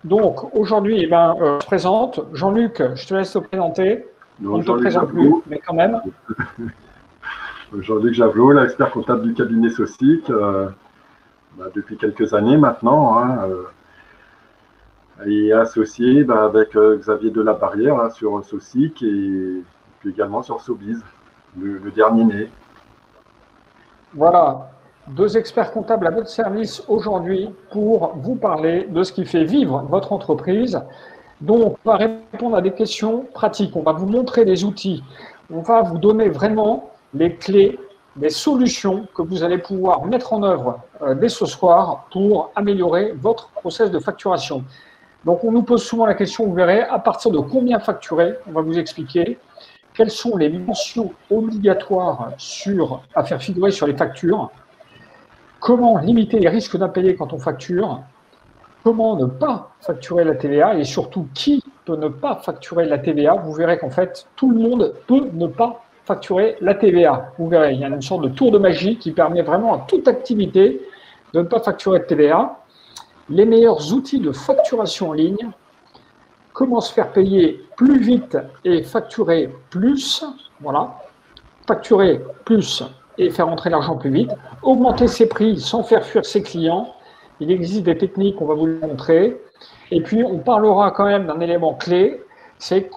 Donc, aujourd'hui, je présente. Jean-Luc, je te laisse te présenter. Donc, on ne te présente plus, mais quand même. Jean-Luc Javelot, l'expert comptable du cabinet Socic, depuis quelques années maintenant, et associé avec Xavier Delabarrière sur Socic et puis également sur Sobiz, le dernier né. Voilà, deux experts comptables à votre service aujourd'hui pour vous parler de ce qui fait vivre votre entreprise. Donc, on va répondre à des questions pratiques, on va vous montrer des outils, on va vous donner vraiment les clés, les solutions que vous allez pouvoir mettre en œuvre dès ce soir pour améliorer votre process de facturation. Donc, on nous pose souvent la question, vous verrez, à partir de combien facturer, on va vous expliquer quelles sont les mentions obligatoires à faire figurer sur les factures, comment limiter les risques d'impayés quand on facture, comment ne pas facturer la TVA et surtout qui peut ne pas facturer la TVA. Vous verrez qu'en fait, tout le monde peut ne pas facturer la TVA. Vous verrez, il y a une sorte de tour de magie qui permet vraiment à toute activité de ne pas facturer de TVA. Les meilleurs outils de facturation en ligne, comment se faire payer plus vite et facturer plus, voilà, facturer plus et faire entrer l'argent plus vite, augmenter ses prix sans faire fuir ses clients. Il existe des techniques, on va vous les montrer. Et puis, on parlera quand même d'un élément clé, c'est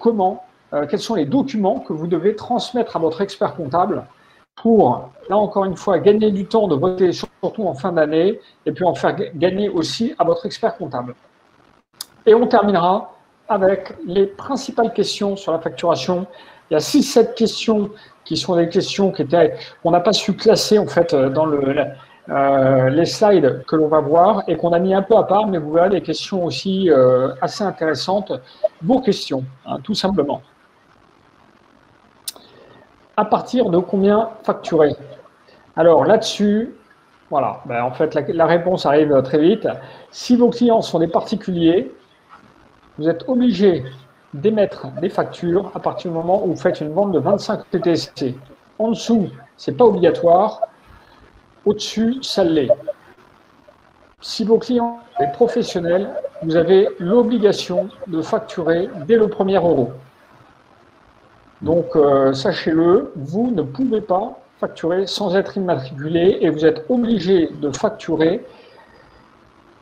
quels sont les documents que vous devez transmettre à votre expert comptable pour, là encore une fois, gagner du temps de voter, surtout en fin d'année, et puis en faire gagner aussi à votre expert comptable. Et on terminera avec les principales questions sur la facturation. Il y a 6-7 questions qui sont des questions qu'on n'a pas su classer en fait dans les slides que l'on va voir et qu'on a mis un peu à part, mais vous verrez des questions aussi assez intéressantes. Vos questions, tout simplement. À partir de combien facturer? Alors là-dessus, voilà, en fait la réponse arrive très vite. Si vos clients sont des particuliers, vous êtes obligé d'émettre des factures à partir du moment où vous faites une vente de 25 TTC. En dessous, ce n'est pas obligatoire. Au-dessus, ça l'est. Si vos clients sont professionnels, vous avez l'obligation de facturer dès le premier euro. Donc, sachez-le, vous ne pouvez pas facturer sans être immatriculé et vous êtes obligé de facturer.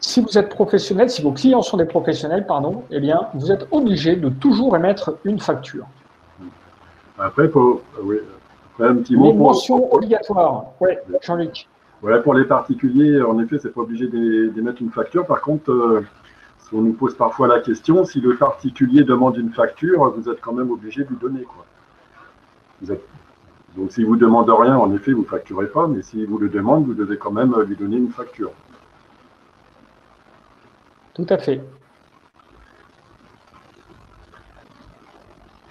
Si vous êtes professionnel, si vos clients sont des professionnels, pardon, eh bien, vous êtes obligé de toujours émettre une facture. Après, un petit mot. Les mentions obligatoires. Oui, Jean-Luc. Ouais, pour les particuliers, en effet, c'est pas obligé d'émettre une facture. Par contre, on nous pose parfois la question, si le particulier demande une facture, vous êtes quand même obligé de lui donner, quoi. Donc, si vous ne demandez rien, en effet, vous ne facturez pas, mais si vous le demande, vous devez quand même lui donner une facture. Tout à fait.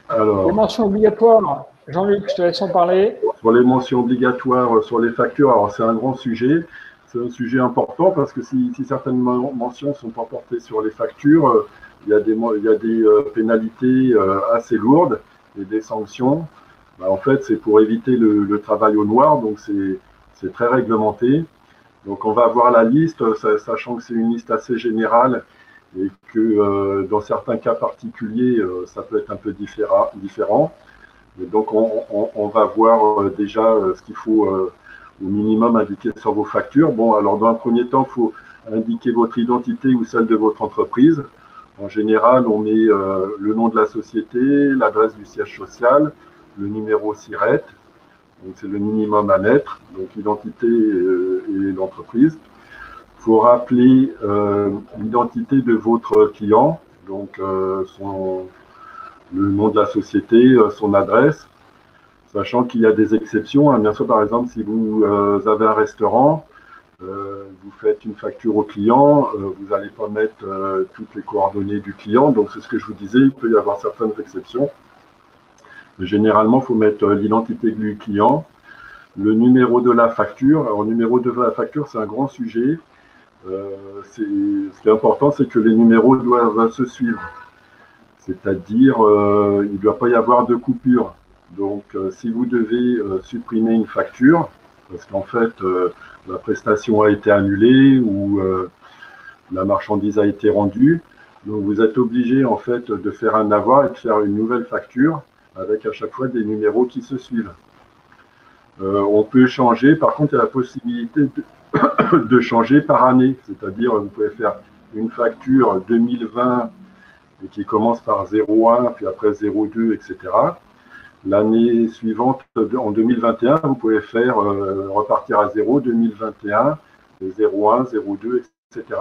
Alors, les mentions obligatoires, Jean-Luc, je te laisse en parler. Sur les mentions obligatoires, sur les factures, alors c'est un grand sujet. C'est un sujet important parce que si certaines mentions ne sont pas portées sur les factures, il y a des pénalités assez lourdes et des sanctions. En fait, c'est pour éviter le travail au noir, donc c'est très réglementé. Donc on va voir la liste, sachant que c'est une liste assez générale et que dans certains cas particuliers, ça peut être un peu différent. Et donc on va voir déjà ce qu'il faut au minimum indiquer sur vos factures. Bon, alors dans un premier temps, il faut indiquer votre identité ou celle de votre entreprise. En général, on met le nom de la société, l'adresse du siège social, le numéro SIRET. Donc c'est le minimum à mettre, donc l'identité et l'entreprise. Il faut rappeler l'identité de votre client, donc le nom de la société, son adresse, sachant qu'il y a des exceptions. Bien sûr, par exemple, si vous avez un restaurant, vous faites une facture au client, vous n'allez pas mettre toutes les coordonnées du client, donc c'est ce que je vous disais, il peut y avoir certaines exceptions. Généralement, il faut mettre l'identité du client, le numéro de la facture. Alors, le numéro de la facture, c'est un grand sujet. Ce qui est important, c'est que les numéros doivent se suivre. C'est-à-dire, il ne doit pas y avoir de coupure. Donc, si vous devez supprimer une facture, parce qu'en fait, la prestation a été annulée ou la marchandise a été rendue. Donc vous êtes obligé en fait de faire un avoir et de faire une nouvelle facture avec à chaque fois des numéros qui se suivent. On peut changer, par contre il y a la possibilité de changer par année, c'est-à-dire vous pouvez faire une facture 2020 et qui commence par 01, puis après 02, etc. L'année suivante, en 2021, vous pouvez faire repartir à 0, 2021, 01, 02, etc.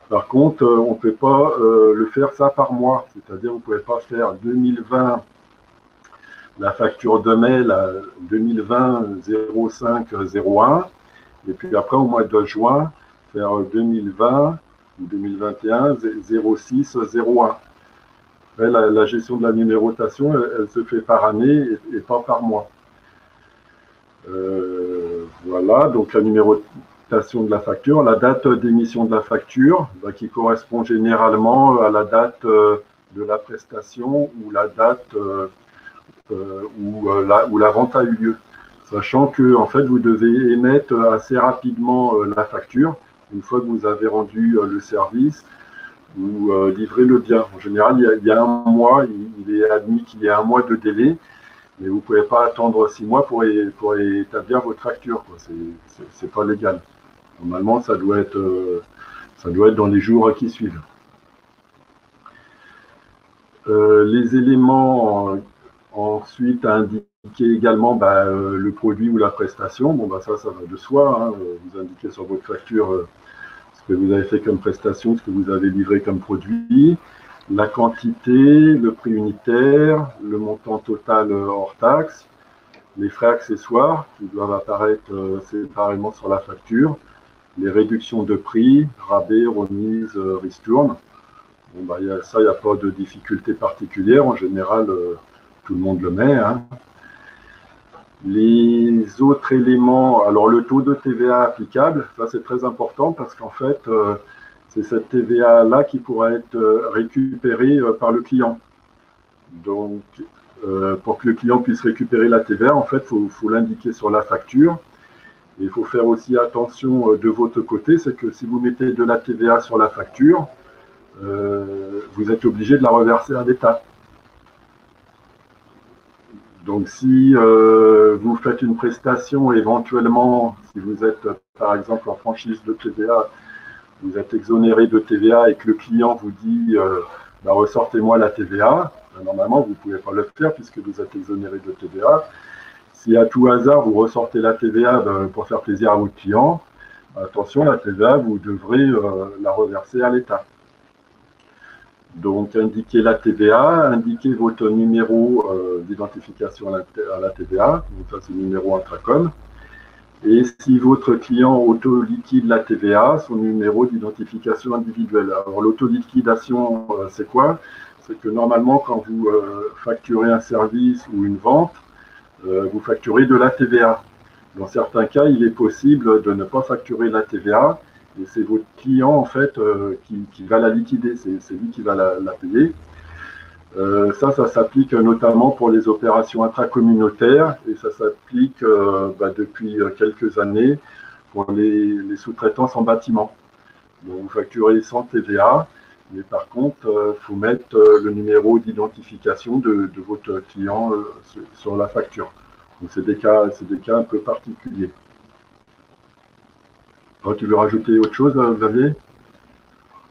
Par contre, on ne peut pas le faire ça par mois, c'est-à-dire vous ne pouvez pas faire 2020, la facture de mai, 2020, 05, 01, et puis après au mois de juin, faire 2020 ou 2021, 06, 01. La gestion de la numérotation, elle se fait par année et pas par mois. Voilà, donc la numérotation de la facture, la date d'émission de la facture, qui correspond généralement à la date de la prestation ou la date où la vente a eu lieu. Sachant que en fait, vous devez émettre assez rapidement la facture, une fois que vous avez rendu le service, ou livrer le bien. En général, il y a un mois, il est admis qu'il y a un mois de délai, mais vous ne pouvez pas attendre 6 mois pour établir votre facture. C'est pas légal. Normalement, ça doit être dans les jours qui suivent. Les éléments ensuite à indiquer également le produit ou la prestation. Bon, ça va de soi. Hein. Vous indiquez sur votre facture ce que vous avez fait comme prestation, ce que vous avez livré comme produit, la quantité, le prix unitaire, le montant total hors taxe, les frais accessoires qui doivent apparaître séparément sur la facture, les réductions de prix, rabais, remises, ristournes. Bon, ça, il n'y a pas de difficulté particulière. En général, tout le monde le met. Hein. Les autres éléments, alors le taux de TVA applicable, ça c'est très important parce qu'en fait, c'est cette TVA-là qui pourra être récupérée par le client. Donc, pour que le client puisse récupérer la TVA, en fait, il faut l'indiquer sur la facture. Et il faut faire aussi attention de votre côté, c'est que si vous mettez de la TVA sur la facture, vous êtes obligé de la reverser à l'État. Donc, si vous faites une prestation, éventuellement, si vous êtes, par exemple, en franchise de TVA, vous êtes exonéré de TVA et que le client vous dit ressortez-moi la TVA, normalement, vous ne pouvez pas le faire puisque vous êtes exonéré de TVA. Si à tout hasard, vous ressortez la TVA pour faire plaisir à votre client, attention, la TVA, vous devrez la reverser à l'État. Donc, indiquez la TVA, indiquez votre numéro d'identification à la TVA, donc ça c'est le numéro Intracom. Et si votre client auto-liquide la TVA, son numéro d'identification individuelle. Alors, l'auto-liquidation, c'est quoi? C'est que normalement, quand vous facturez un service ou une vente, vous facturez de la TVA. Dans certains cas, il est possible de ne pas facturer la TVA. Et c'est votre client, en fait, qui va la liquider. C'est lui qui va la payer. Ça s'applique notamment pour les opérations intracommunautaires et ça s'applique depuis quelques années pour les sous-traitances en bâtiment. Donc, vous facturez sans TVA, mais par contre, il faut mettre le numéro d'identification de votre client sur la facture. Donc, c'est des cas un peu particuliers. Alors, tu veux rajouter autre chose, Xavier ?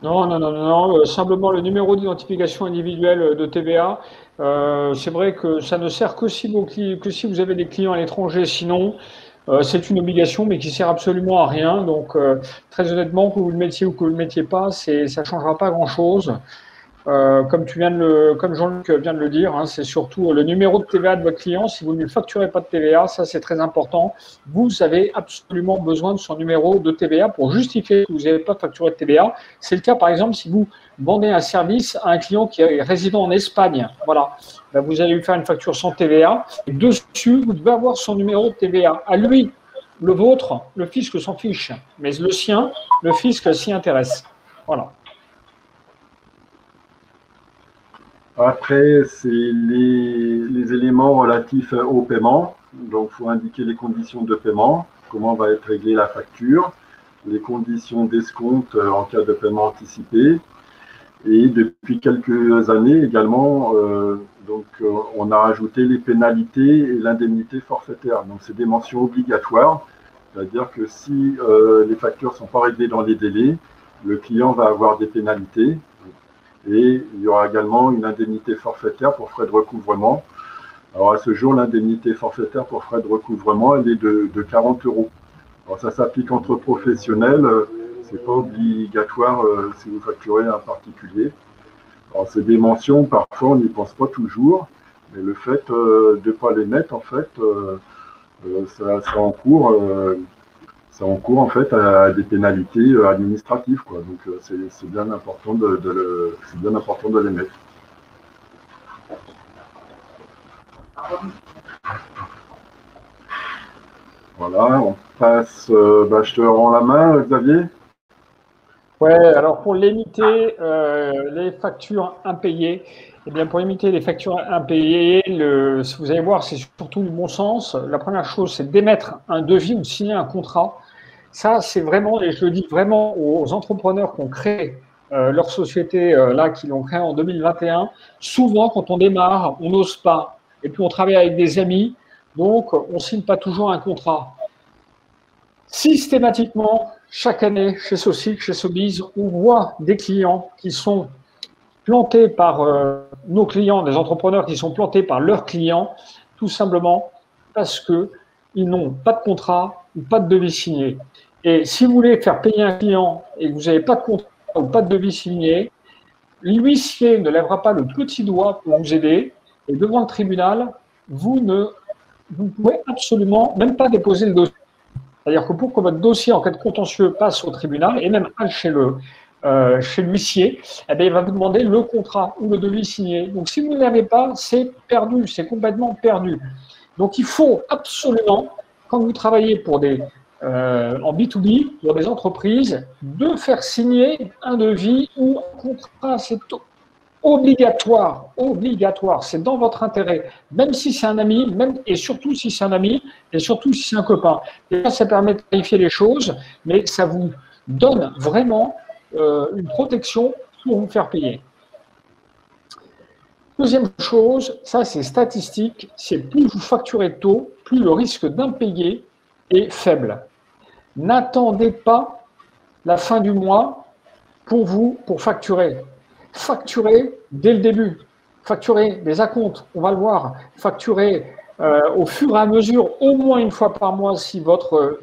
Non. Simplement le numéro d'identification individuelle de TVA. C'est vrai que ça ne sert que si vous avez des clients à l'étranger. Sinon, c'est une obligation, mais qui sert absolument à rien. Donc, très honnêtement, que vous le mettiez ou que vous le mettiez pas, ça ne changera pas grand-chose. Comme Jean-Luc vient de le dire, hein, c'est surtout le numéro de TVA de votre client. Si vous ne lui facturez pas de TVA, ça c'est très important. Vous avez absolument besoin de son numéro de TVA pour justifier que vous n'avez pas facturé de TVA. C'est le cas par exemple si vous vendez un service à un client qui est résident en Espagne. Voilà, vous allez lui faire une facture sans TVA. Et dessus, vous devez avoir son numéro de TVA. À lui, le vôtre, le fisc s'en fiche. Mais le sien, le fisc s'y intéresse. Voilà. Après, c'est les éléments relatifs au paiement. Donc, il faut indiquer les conditions de paiement, comment va être réglée la facture. les conditions d'escompte en cas de paiement anticipé. Et depuis quelques années également, on a rajouté les pénalités et l'indemnité forfaitaire. Donc, c'est des mentions obligatoires, c'est-à-dire que si les factures ne sont pas réglées dans les délais, le client va avoir des pénalités. Et il y aura également une indemnité forfaitaire pour frais de recouvrement. Alors, à ce jour, l'indemnité forfaitaire pour frais de recouvrement, elle est de 40 €. Alors, ça s'applique entre professionnels. Ce n'est pas obligatoire si vous facturez un particulier. Alors, c'est des mentions, parfois on n'y pense pas toujours, mais le fait de ne pas les mettre, en fait, ça encourt en fait à des pénalités administratives, quoi. Donc, c'est bien important de les mettre. Voilà, on passe. Je te rends la main, Xavier. Ouais, alors pour limiter les factures impayées, eh bien pour limiter les factures impayées, vous allez voir, c'est surtout du bon sens. La première chose, c'est d'émettre un devis ou de signer un contrat. Ça, c'est vraiment, et je le dis vraiment aux entrepreneurs qui ont créé leur société, qui l'ont créée en 2021, souvent quand on démarre, on n'ose pas. Et puis on travaille avec des amis, donc on ne signe pas toujours un contrat. Systématiquement, chaque année, chez Socic, chez Sobiz, on voit des clients qui sont plantés par nos clients, des entrepreneurs qui sont plantés par leurs clients, tout simplement parce qu'ils n'ont pas de contrat ou pas de devis signé. Et si vous voulez faire payer un client et que vous n'avez pas de contrat ou pas de devis signé, l'huissier ne lèvera pas le petit doigt pour vous aider. Et devant le tribunal, vous ne pouvez absolument même pas déposer le dossier. C'est-à-dire que pour que votre dossier en cas de contentieux passe au tribunal, et même chez l'huissier, eh bien, il va vous demander le contrat ou le devis signé. Donc, si vous ne l'avez pas, c'est perdu, c'est complètement perdu. Donc, il faut absolument, quand vous travaillez pour en B2B, pour des entreprises, de faire signer un devis ou un contrat. C'est obligatoire, c'est dans votre intérêt, même si c'est un ami, et surtout si c'est un ami, et surtout si c'est un copain. Et ça permet de clarifier les choses, mais ça vous donne vraiment une protection pour vous faire payer. Deuxième chose, ça c'est statistique, c'est plus vous facturez tôt, plus le risque d'impayé est faible. N'attendez pas la fin du mois pour facturer. Facturer dès le début, facturer des acomptes, on va le voir, facturer au fur et à mesure, au moins une fois par mois si votre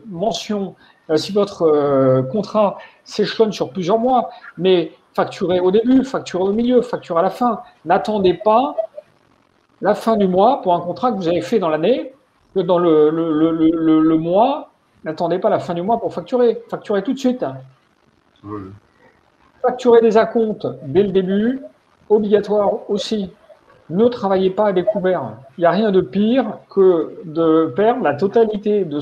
contrat s'échelonne sur plusieurs mois, mais facturer au début, facturer au milieu, facturer à la fin. N'attendez pas la fin du mois pour un contrat que vous avez fait dans l'année, que dans le mois, n'attendez pas la fin du mois pour facturer. Facturez tout de suite. Oui. Facturer des acomptes dès le début, obligatoire aussi. Ne travaillez pas à découvert. Il n'y a rien de pire que de perdre la totalité de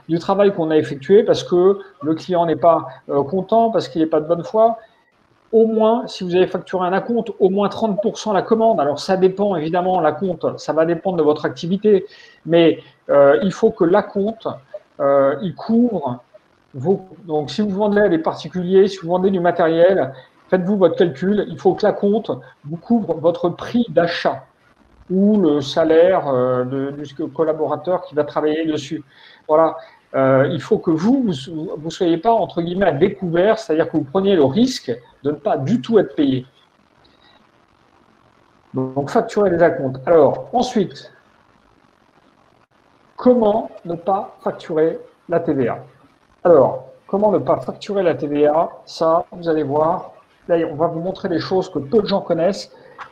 du travail qu'on a effectué parce que le client n'est pas content, parce qu'il n'est pas de bonne foi. Au moins, si vous avez facturé un acompte, au moins 30% la commande. Alors, ça dépend, évidemment, l'acompte, ça va dépendre de votre activité, mais il faut que l'acompte, il couvre donc, si vous vendez à des particuliers, si vous vendez du matériel, faites-vous votre calcul. Il faut que l'acompte vous couvre votre prix d'achat ou le salaire du collaborateur qui va travailler dessus. Voilà. Il faut que vous ne soyez pas, entre guillemets, à découvert, c'est-à-dire que vous preniez le risque de ne pas du tout être payé. Donc, facturer les acomptes. Alors, ensuite, comment ne pas facturer la TVA ? Alors, comment ne pas facturer la TVA? Ça, vous allez voir, là, on va vous montrer des choses que peu de gens connaissent,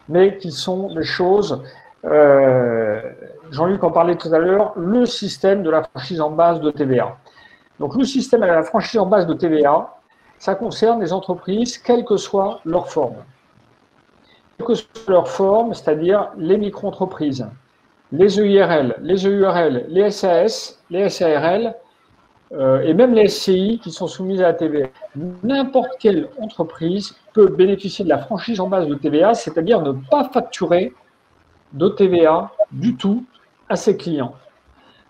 mais qui sont des choses, Jean-Luc en parlait tout à l'heure, le système de la franchise en base de TVA. Donc, le système de la franchise en base de TVA, ça concerne les entreprises, quelle que soit leur forme. Quelle que soit leur forme, c'est-à-dire les micro-entreprises, les EIRL, les EURL, les SAS, les SARL, et même les SCI qui sont soumises à la TVA. N'importe quelle entreprise peut bénéficier de la franchise en base de TVA, c'est-à-dire ne pas facturer de TVA du tout à ses clients.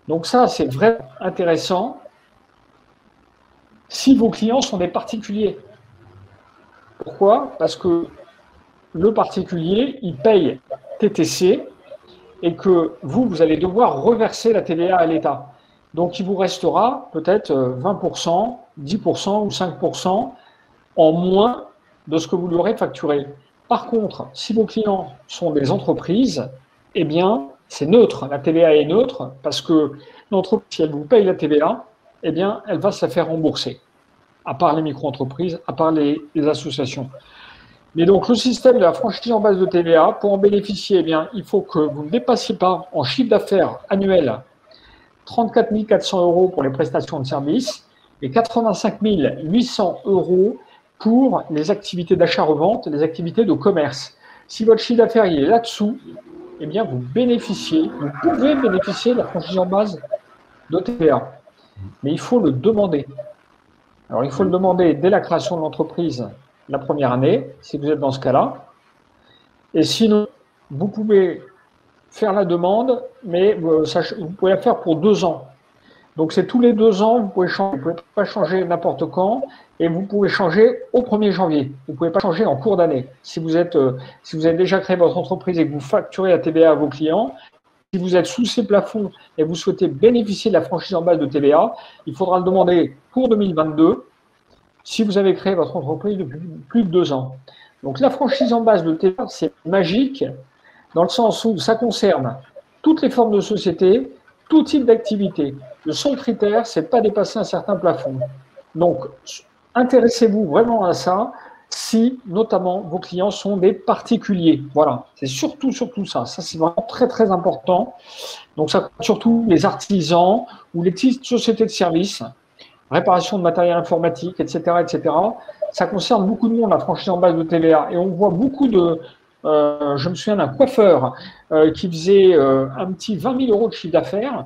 Donc ça, c'est vraiment intéressant. si vos clients sont des particuliers. Pourquoi? Parce que le particulier, il paye TTC et que vous allez devoir reverser la TVA à l'État. Donc, il vous restera peut-être 20%, 10% ou 5% en moins de ce que vous lui aurez facturé. Par contre, si vos clients sont des entreprises, eh bien, c'est neutre. La TVA est neutre parce que l'entreprise, si elle vous paye la TVA, eh bien, elle va se la faire rembourser, à part les micro-entreprises, à part les associations. Mais donc, le système de la franchise en base de TVA, pour en bénéficier, eh bien, il faut que vous ne dépassiez pas en chiffre d'affaires annuel 34 400 euros pour les prestations de services et 85 800 euros pour les activités d'achat-revente, les activités de commerce. Si votre chiffre d'affaires est là-dessous, eh bien, vous pouvez bénéficier de la franchise en base de TVA. Mais il faut le demander. Alors, il faut le demander dès la création de l'entreprise la première année, si vous êtes dans ce cas-là. Et sinon, vous pouvez faire la demande, mais vous pouvez la faire pour 2 ans. Donc, c'est tous les 2 ans, vous pouvez changer. Vous ne pouvez pas changer n'importe quand et vous pouvez changer au 1er janvier. Vous ne pouvez pas changer en cours d'année. Si vous avez déjà créé votre entreprise et que vous facturez la TVA à vos clients, si vous êtes sous ces plafonds et vous souhaitez bénéficier de la franchise en base de TVA, il faudra le demander pour 2022 si vous avez créé votre entreprise depuis plus de 2 ans. Donc, la franchise en base de TVA, c'est magique dans le sens où ça concerne toutes les formes de société, tout type d'activité. Le seul critère, c'est de ne pas dépasser un certain plafond. Donc, intéressez-vous vraiment à ça si, notamment, vos clients sont des particuliers. Voilà, c'est surtout ça. Ça, c'est vraiment très, très important. Donc, ça concerne surtout les artisans ou les petites sociétés de services, réparation de matériel informatique, etc., etc. Ça concerne beaucoup de monde, la franchise en base de TVA. Et on voit beaucoup de... je me souviens d'un coiffeur qui faisait un petit 20 000 euros de chiffre d'affaires.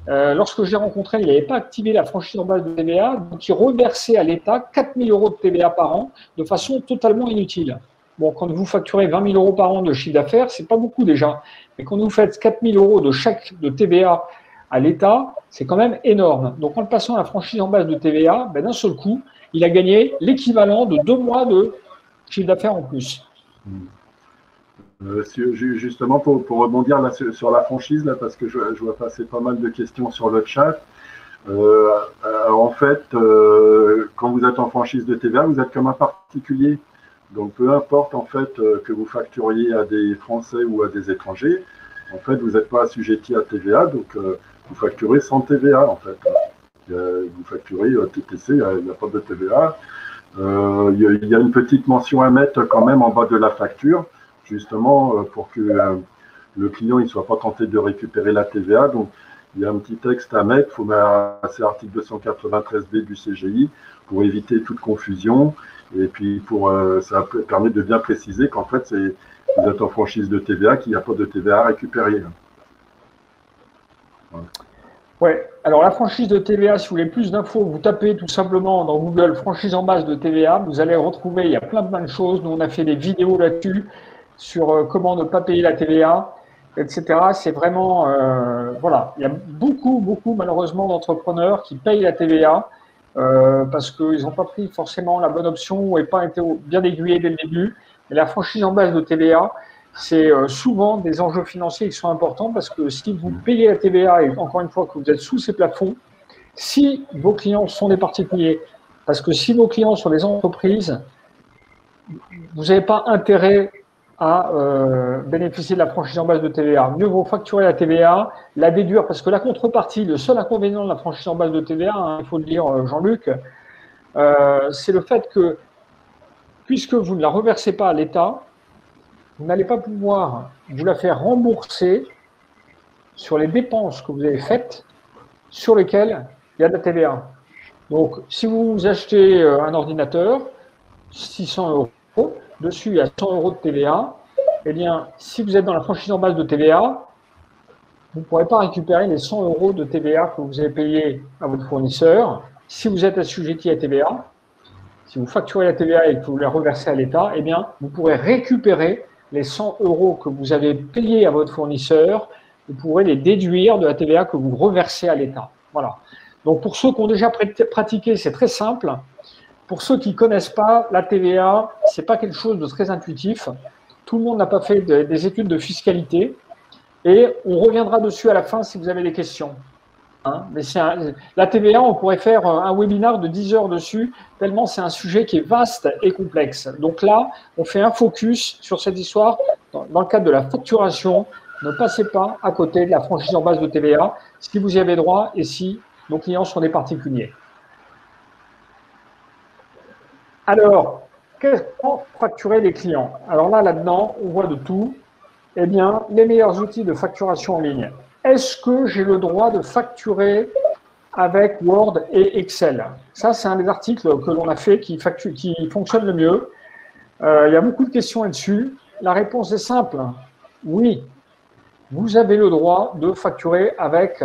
Lorsque je l'ai rencontré, il n'avait pas activé la franchise en base de TVA, donc il reversait à l'État 4 000 euros de TVA par an de façon totalement inutile. Bon, quand vous facturez 20 000 euros par an de chiffre d'affaires, c'est pas beaucoup déjà. Mais quand vous faites 4 000 euros de chèque de TVA à l'État, c'est quand même énorme. Donc en le passant à la franchise en base de TVA, d'un seul coup, il a gagné l'équivalent de 2 mois de chiffre d'affaires en plus. Justement, pour rebondir là, sur la franchise, là, parce que je vois passer pas mal de questions sur le chat. En fait, quand vous êtes en franchise de TVA, vous êtes comme un particulier. Donc, peu importe en fait que vous facturiez à des Français ou à des étrangers, en fait, vous n'êtes pas assujetti à TVA, donc vous facturez sans TVA en fait. Vous facturez TTC, il n'y a pas de TVA. Il y a une petite mention à mettre quand même en bas de la facture, justement pour que le client ne soit pas tenté de récupérer la TVA. Donc, il y a un petit texte à mettre, il faut mettre c'est l'article 293B du CGI pour éviter toute confusion. Et puis, ça permet de bien préciser qu'en fait, vous êtes en franchise de TVA, qu'il n'y a pas de TVA à récupérer. Voilà. Ouais, alors la franchise de TVA, si vous voulez plus d'infos, vous tapez tout simplement dans Google franchise en base de TVA, vous allez retrouver, il y a plein de choses. Nous, on a fait des vidéos là-dessus sur comment ne pas payer la TVA, etc. C'est vraiment, voilà, il y a beaucoup malheureusement d'entrepreneurs qui payent la TVA parce qu'ils n'ont pas pris forcément la bonne option ou n'ont pas été bien aiguillés dès le début. Et la franchise en base de TVA, c'est souvent des enjeux financiers qui sont importants parce que si vous payez la TVA et encore une fois que vous êtes sous ces plafonds, si vos clients sont des particuliers, parce que si vos clients sont des entreprises, vous n'avez pas intérêt à bénéficier de la franchise en base de TVA. Mieux vaut facturer la TVA, la déduire, parce que la contrepartie, le seul inconvénient de la franchise en base de TVA, hein, il faut le dire Jean-Luc, c'est le fait que puisque vous ne la reversez pas à l'État, vous n'allez pas pouvoir vous la faire rembourser sur les dépenses que vous avez faites, sur lesquelles il y a de la TVA. Donc, si vous achetez un ordinateur, 600 €, dessus il y a 100 € de TVA, eh bien, si vous êtes dans la franchise en base de TVA, vous ne pourrez pas récupérer les 100 € de TVA que vous avez payé à votre fournisseur. Si vous êtes assujetti à TVA, si vous facturez la TVA et que vous la reversez à l'État, eh bien, vous pourrez récupérer les 100 € que vous avez payés à votre fournisseur, vous pourrez les déduire de la TVA que vous reversez à l'État. Voilà. Donc, pour ceux qui ont déjà pratiqué, c'est très simple. Pour ceux qui ne connaissent pas, la TVA, ce n'est pas quelque chose de très intuitif. Tout le monde n'a pas fait des études de fiscalité. Et on reviendra dessus à la fin si vous avez des questions. Hein, mais la TVA, on pourrait faire un webinaire de 10 heures dessus, tellement c'est un sujet qui est vaste et complexe. Donc là, on fait un focus sur cette histoire dans le cadre de la facturation. Ne passez pas à côté de la franchise en base de TVA si vous y avez droit et si nos clients sont des particuliers. Alors, comment facturer les clients? Alors là-dedans, on voit de tout. Eh bien, les meilleurs outils de facturation en ligne. Est-ce que j'ai le droit de facturer avec Word et Excel? Ça, c'est un des articles que l'on a fait qui fonctionne le mieux. Il y a beaucoup de questions là-dessus. La réponse est simple. Oui, vous avez le droit de facturer avec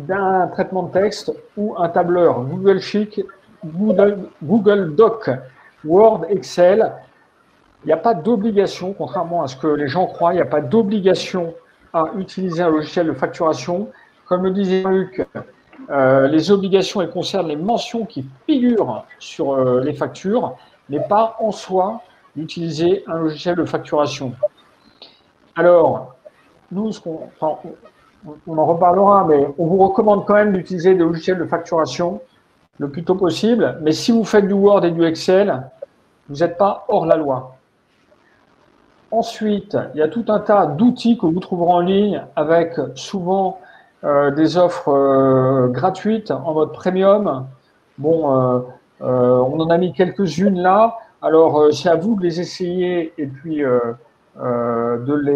un traitement de texte ou un tableur Google Sheet, Google Doc, Word, Excel. Il n'y a pas d'obligation, contrairement à ce que les gens croient, il n'y a pas d'obligation à utiliser un logiciel de facturation. Comme le disait Luc, les obligations, elles concernent les mentions qui figurent sur les factures, mais pas en soi d'utiliser un logiciel de facturation. Alors, nous, on en reparlera, mais on vous recommande quand même d'utiliser des logiciels de facturation le plus tôt possible. Mais si vous faites du Word et du Excel, vous n'êtes pas hors la loi. Ensuite, il y a tout un tas d'outils que vous trouverez en ligne avec souvent des offres gratuites en mode premium. Bon, on en a mis quelques-unes là. Alors, c'est à vous de les essayer et puis de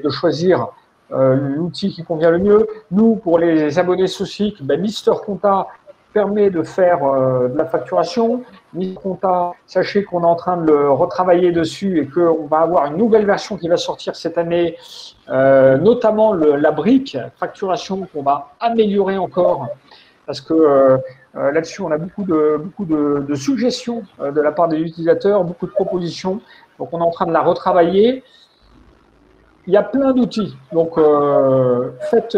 choisir l'outil qui convient le mieux. Nous, pour les abonnés SOSIC, Mister Compta permet de faire de la facturation. Mister Compta, sachez qu'on est en train de le retravailler dessus et qu'on va avoir une nouvelle version qui va sortir cette année, notamment la brique facturation qu'on va améliorer encore parce que là-dessus, on a beaucoup de suggestions de la part des utilisateurs, beaucoup de propositions. Donc, on est en train de la retravailler. Il y a plein d'outils. Donc, faites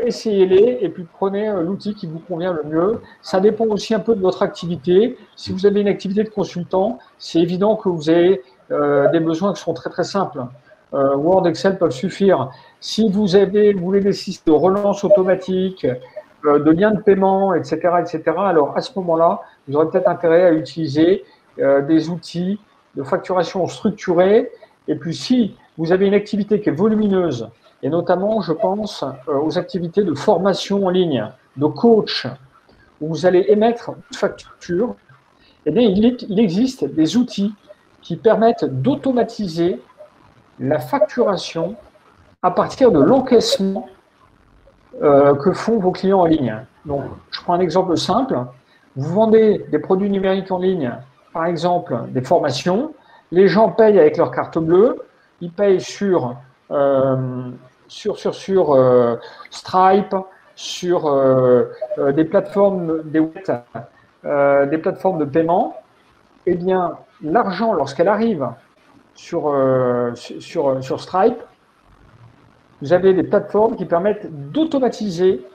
essayez-les et puis prenez l'outil qui vous convient le mieux. Ça dépend aussi un peu de votre activité. Si vous avez une activité de consultant, c'est évident que vous avez des besoins qui sont très, très simples. Word, Excel peuvent suffire. Si vous voulez des systèmes de relance automatique, de liens de paiement, etc., alors à ce moment-là, vous aurez peut-être intérêt à utiliser des outils de facturation structurée. Et puis, si vous avez une activité qui est volumineuse, et notamment, je pense aux activités de formation en ligne, de coach, où vous allez émettre une facture, eh bien, il existe des outils qui permettent d'automatiser la facturation à partir de l'encaissement que font vos clients en ligne. Donc, je prends un exemple simple. Vous vendez des produits numériques en ligne, par exemple des formations. Les gens payent avec leur carte bleue. Ils payent sur Stripe, sur des plateformes, des plateformes de paiement. Eh bien, l'argent, lorsqu'elle arrive sur Stripe, vous avez des plateformes qui permettent d'automatiser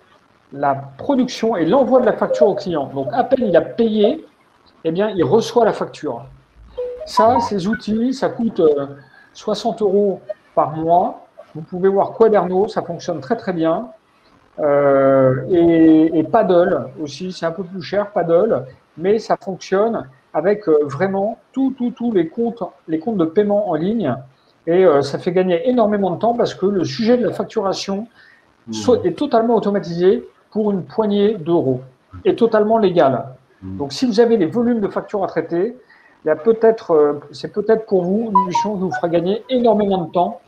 la production et l'envoi de la facture au client. Donc, à peine il a payé, eh bien, il reçoit la facture. Ça, ces outils, ça coûte 60 € par mois. Vous pouvez voir Quaderno, ça fonctionne très, très bien. Et Paddle aussi, c'est un peu plus cher, Paddle, mais ça fonctionne avec vraiment tous les comptes de paiement en ligne. Et ça fait gagner énormément de temps parce que le sujet de la facturation est totalement automatisé pour une poignée d'euros et totalement légal. Donc, si vous avez des volumes de factures à traiter, c'est peut-être pour vous une solution qui vous fera gagner énormément de temps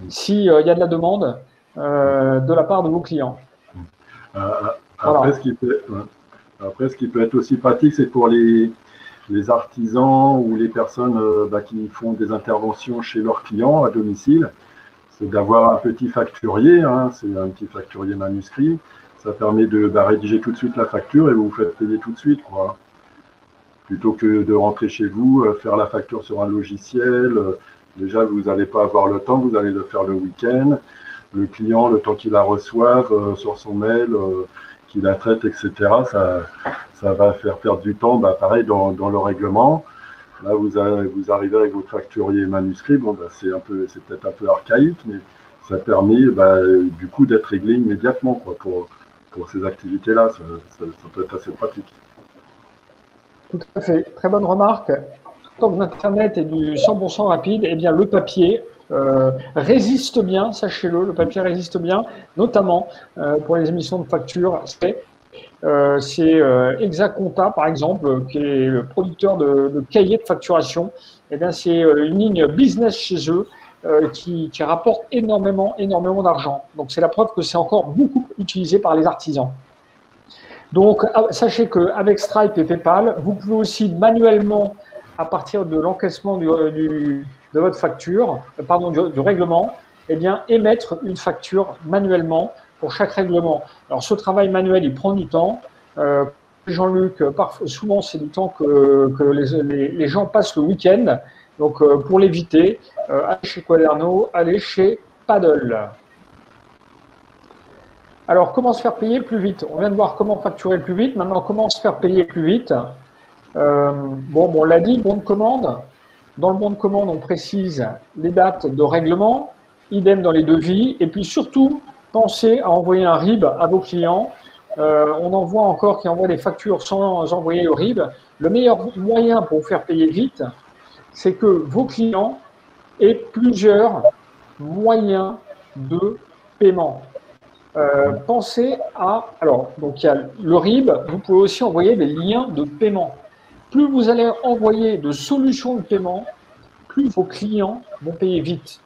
s'il y a de la demande de la part de vos clients. Après, ce qui peut être aussi pratique, c'est pour les artisans ou les personnes qui font des interventions chez leurs clients à domicile, c'est d'avoir un petit facturier, c'est un petit facturier manuscrit. Ça permet de rédiger tout de suite la facture et vous faites payer tout de suite, quoi. Plutôt que de rentrer chez vous, faire la facture sur un logiciel. Déjà, vous n'allez pas avoir le temps, vous allez le faire le week-end. le client, le temps qu'il la reçoive sur son mail, qu'il la traite, etc., ça va faire perdre du temps, pareil dans le règlement. Là, vous arrivez avec votre facturier manuscrit, c'est peut-être un peu archaïque, mais ça permet du coup d'être réglé immédiatement quoi, pour ces activités-là. Ça peut être assez pratique. Tout à fait. Très bonne remarque. Tant que Internet est du 100% rapide, eh bien le papier résiste bien, sachez-le, le papier résiste bien, notamment pour les émissions de factures. C'est Exaconta, par exemple, qui est le producteur de cahiers de facturation. Eh bien, c'est une ligne business chez eux qui rapporte énormément d'argent. Donc, c'est la preuve que c'est encore beaucoup utilisé par les artisans. Donc, sachez qu'avec Stripe et PayPal, vous pouvez aussi manuellement, à partir de l'encaissement de votre facture, du règlement, eh bien, émettre une facture manuellement pour chaque règlement. Alors, ce travail manuel, il prend du temps. Jean-Luc, souvent, c'est du temps que les gens passent le week-end. Donc, pour l'éviter, allez chez Quaderno, allez chez Paddle. Alors, comment se faire payer plus vite? On vient de voir comment facturer plus vite. Maintenant, comment se faire payer plus vite? On l'a dit, bon de commande. Dans le bon de commande, on précise les dates de règlement, idem dans les devis. Et puis surtout, pensez à envoyer un RIB à vos clients. On en voit encore qui envoient des factures sans envoyer le RIB. Le meilleur moyen pour vous faire payer vite, c'est que vos clients aient plusieurs moyens de paiement. Pensez à... Alors, donc il y a le RIB, vous pouvez aussi envoyer des liens de paiement. Plus vous allez envoyer de solutions de paiement, plus vos clients vont payer vite.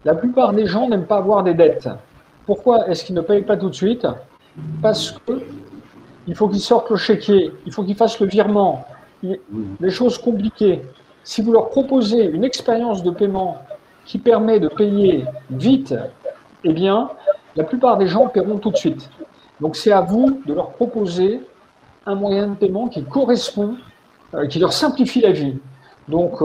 La plupart des gens n'aiment pas avoir des dettes. Pourquoi est-ce qu'ils ne payent pas tout de suite? Parce qu'il faut qu'ils sortent le chéquier, il faut qu'ils fassent le virement, des choses compliquées. Si vous leur proposez une expérience de paiement qui permet de payer vite, eh bien, la plupart des gens paieront tout de suite. Donc, c'est à vous de leur proposer un moyen de paiement qui correspond, qui leur simplifie la vie. Donc,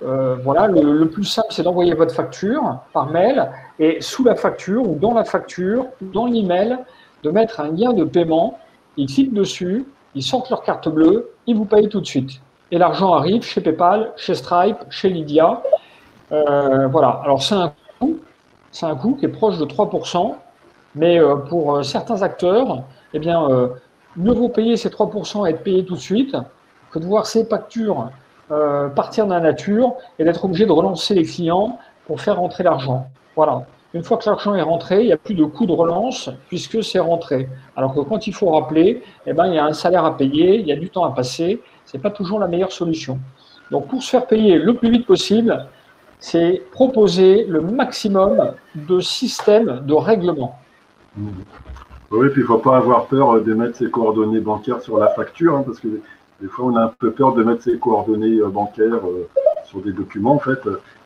voilà, le plus simple, c'est d'envoyer votre facture par mail et sous la facture ou dans la facture ou dans l'email, de mettre un lien de paiement. Ils cliquent dessus, ils sortent leur carte bleue, ils vous payent tout de suite. Et l'argent arrive chez PayPal, chez Stripe, chez Lydia. Voilà, alors c'est un coût qui est proche de 3%, mais pour certains acteurs, eh bien, mieux vaut payer ces 3% et être payé tout de suite que de voir ces factures partir dans la nature et d'être obligé de relancer les clients pour faire rentrer l'argent. Voilà. Une fois que l'argent est rentré, il n'y a plus de coût de relance puisque c'est rentré. Alors que quand il faut rappeler, eh ben, il y a un salaire à payer, il y a du temps à passer. Ce n'est pas toujours la meilleure solution. Donc, pour se faire payer le plus vite possible, c'est proposer le maximum de systèmes de règlement. Oui, puis il ne faut pas avoir peur de mettre ses coordonnées bancaires sur la facture, parce que des fois, on a un peu peur de mettre ses coordonnées bancaires sur des documents. En fait,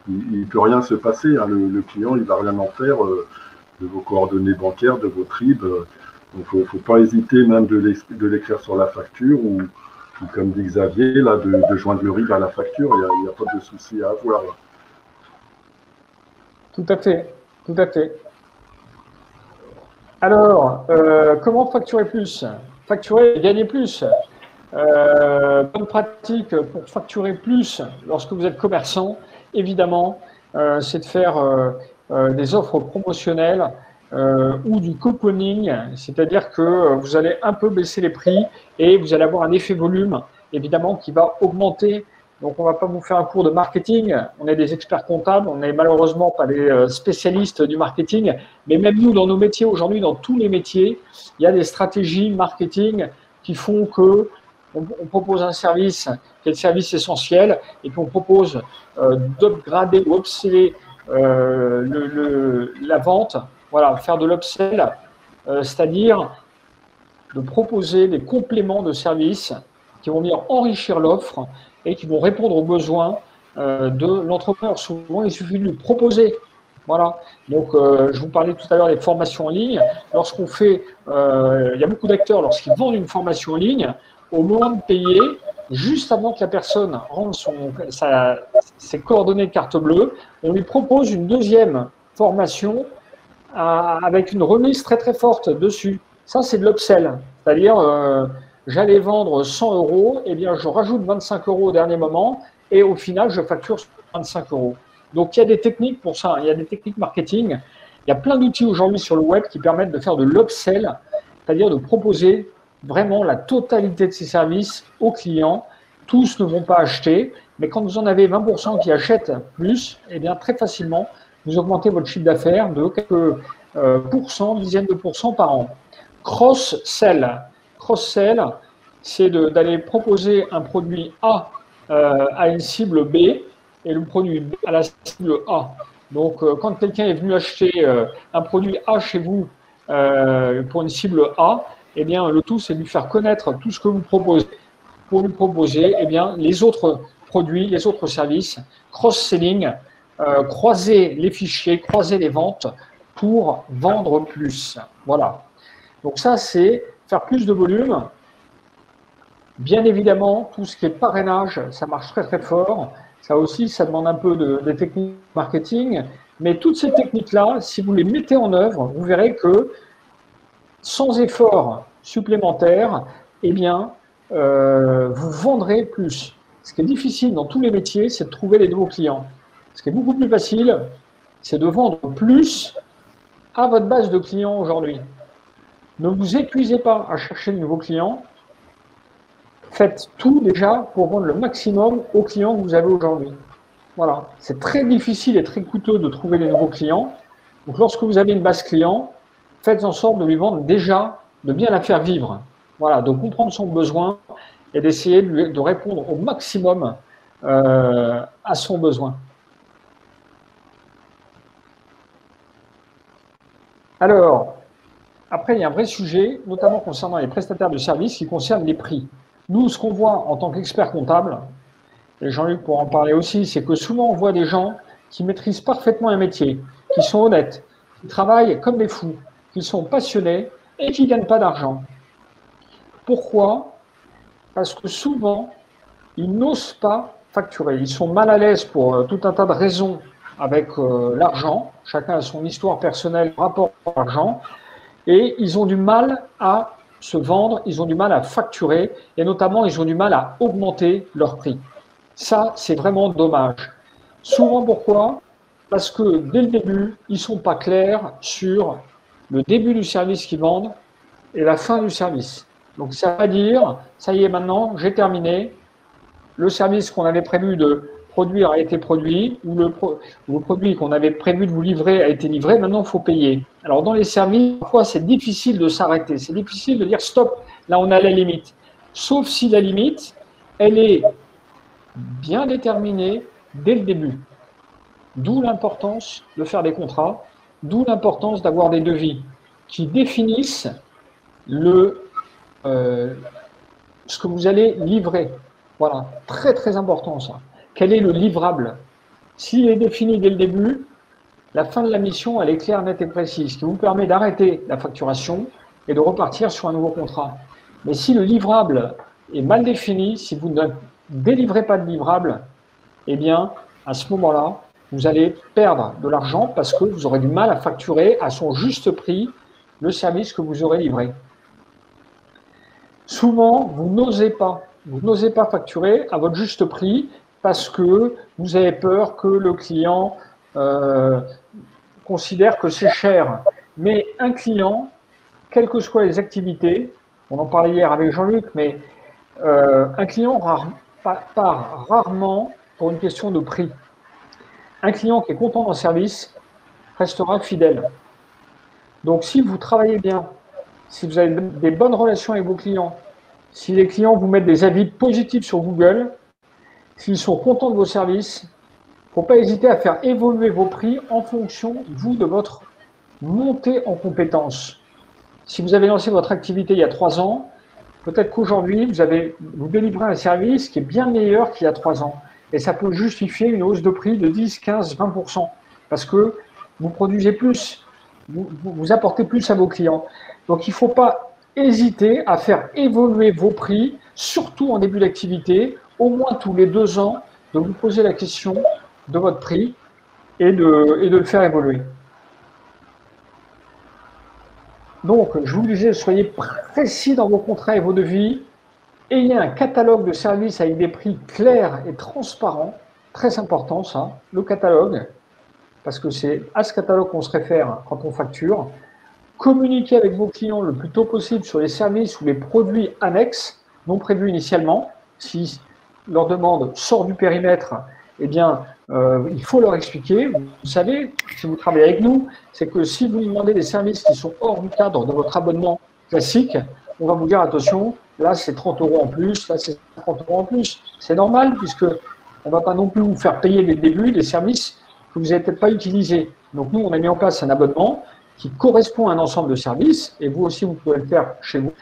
il ne peut rien se passer. Le client, il ne va rien en faire de vos coordonnées bancaires, de votre RIB. Donc, il ne faut pas hésiter même de l'écrire sur la facture ou comme dit Xavier, là, de joindre le RIB à la facture. Il n'y a pas de souci à avoir. Là. Tout à fait, tout à fait. Alors, comment facturer plus? Facturer et gagner plus. Bonne pratique pour facturer plus lorsque vous êtes commerçant, évidemment, c'est de faire des offres promotionnelles ou du couponing, c'est-à-dire que vous allez un peu baisser les prix et vous allez avoir un effet volume, évidemment, qui va augmenter. Donc, on ne va pas vous faire un cours de marketing. On est des experts comptables. On n'est malheureusement pas des spécialistes du marketing. Mais même nous, dans nos métiers aujourd'hui, dans tous les métiers, il y a des stratégies marketing qui font que on propose un service qui est le service essentiel et qu'on propose d'upgrader ou upseller la vente. Voilà, faire de l'upsell, c'est-à-dire de proposer des compléments de services qui vont venir enrichir l'offre et qui vont répondre aux besoins de l'entrepreneur. Souvent, il suffit de lui proposer. Voilà. Donc, je vous parlais tout à l'heure des formations en ligne. Lorsqu'on fait, il y a beaucoup d'acteurs, lorsqu'ils vendent une formation en ligne, au moment de payer, juste avant que la personne rende ses coordonnées de carte bleue, on lui propose une deuxième formation avec une remise très très forte dessus. Ça, c'est de l'upsell. C'est-à-dire, j'allais vendre 100 €, eh bien, je rajoute 25 € au dernier moment et au final, je facture 25 €. Donc, il y a des techniques pour ça. Il y a des techniques marketing. Il y a plein d'outils aujourd'hui sur le web qui permettent de faire de l'upsell, c'est-à-dire de proposer vraiment la totalité de ces services aux clients. Tous ne vont pas acheter, mais quand vous en avez 20% qui achètent plus, eh bien, très facilement, vous augmentez votre chiffre d'affaires de quelques dizaines de pourcents par an. Cross-sell. Cross-sell, c'est d'aller proposer un produit A à une cible B et le produit B à la cible A. Donc, quand quelqu'un est venu acheter un produit A chez vous pour une cible A, eh bien, le tout, c'est de lui faire connaître tout ce que vous proposez pour lui proposer eh bien, les autres produits, les autres services, cross-selling, croiser les fichiers, croiser les ventes pour vendre plus. Voilà. Donc ça, c'est faire plus de volume. Bien évidemment, tout ce qui est parrainage, ça marche très très fort. Ça aussi, ça demande un peu de techniques marketing. Mais toutes ces techniques-là, si vous les mettez en œuvre, vous verrez que sans effort supplémentaire, eh bien, vous vendrez plus. Ce qui est difficile dans tous les métiers, c'est de trouver les nouveaux clients. Ce qui est beaucoup plus facile, c'est de vendre plus à votre base de clients aujourd'hui. Ne vous épuisez pas à chercher de nouveaux clients. Faites tout déjà pour vendre le maximum aux clients que vous avez aujourd'hui. Voilà. C'est très difficile et très coûteux de trouver des nouveaux clients. Donc, lorsque vous avez une base client, faites en sorte de lui vendre déjà, de bien la faire vivre. Voilà, de comprendre son besoin et d'essayer de répondre au maximum à son besoin. Alors, après, il y a un vrai sujet, notamment concernant les prestataires de services, qui concerne les prix. Nous, ce qu'on voit en tant qu'expert comptable, et Jean-Luc pourra en parler aussi, c'est que souvent on voit des gens qui maîtrisent parfaitement un métier, qui sont honnêtes, qui travaillent comme des fous, qui sont passionnés et qui ne gagnent pas d'argent. Pourquoi? Parce que souvent, ils n'osent pas facturer. Ils sont mal à l'aise pour tout un tas de raisons avec l'argent. Chacun a son histoire personnelle, rapport à l'argent. Et ils ont du mal à se vendre, ils ont du mal à facturer, et notamment, ils ont du mal à augmenter leur prix. Ça, c'est vraiment dommage. Souvent, pourquoi? Parce que dès le début, ils ne sont pas clairs sur le début du service qu'ils vendent et la fin du service. Donc, ça va dire, ça y est, maintenant, j'ai terminé. Le service qu'on avait prévu de produire a été produit, ou le produit qu'on avait prévu de vous livrer a été livré, maintenant, il faut payer. Alors, dans les services, parfois, c'est difficile de s'arrêter. C'est difficile de dire stop, là, on a la limite. Sauf si la limite, elle est bien déterminée dès le début. D'où l'importance de faire des contrats, d'où l'importance d'avoir des devis qui définissent ce que vous allez livrer. Voilà, très très important ça. Quel est le livrable? S'il est défini dès le début, la fin de la mission, elle est claire, nette et précise, ce qui vous permet d'arrêter la facturation et de repartir sur un nouveau contrat. Mais si le livrable est mal défini, si vous ne délivrez pas de livrable, eh bien, à ce moment-là, vous allez perdre de l'argent parce que vous aurez du mal à facturer à son juste prix le service que vous aurez livré. Souvent, vous n'osez pas facturer à votre juste prix parce que vous avez peur que le client considère que c'est cher. Mais un client, quelles que soient les activités, on en parlait hier avec Jean-Luc, mais un client part rarement pour une question de prix. Un client qui est content d'un service restera fidèle. Donc, si vous travaillez bien, si vous avez des bonnes relations avec vos clients, si les clients vous mettent des avis positifs sur Google, s'ils sont contents de vos services, il ne faut pas hésiter à faire évoluer vos prix en fonction, vous, de votre montée en compétences. Si vous avez lancé votre activité il y a 3 ans, peut-être qu'aujourd'hui, vous délivrez un service qui est bien meilleur qu'il y a 3 ans. Et ça peut justifier une hausse de prix de 10, 15, 20%. Parce que vous produisez plus, vous apportez plus à vos clients. Donc, il ne faut pas hésiter à faire évoluer vos prix, surtout en début d'activité, au moins tous les 2 ans, de vous poser la question de votre prix et de le faire évoluer. Donc, je vous disais, soyez précis dans vos contrats et vos devis. Ayez un catalogue de services avec des prix clairs et transparents. Très important, ça, le catalogue, parce que c'est à ce catalogue qu'on se réfère quand on facture. Communiquez avec vos clients le plus tôt possible sur les services ou les produits annexes non prévus initialement. Si leur demande sort du périmètre, eh bien, il faut leur expliquer. Vous savez, si vous travaillez avec nous, c'est que si vous demandez des services qui sont hors du cadre de votre abonnement classique, on va vous dire attention, là c'est 30 € en plus, là c'est 50 € en plus. C'est normal puisque on ne va pas non plus vous faire payer dès le début des services que vous n'avez peut-être pas utilisés. Donc nous, on a mis en place un abonnement qui correspond à un ensemble de services, et vous aussi vous pouvez le faire chez vous,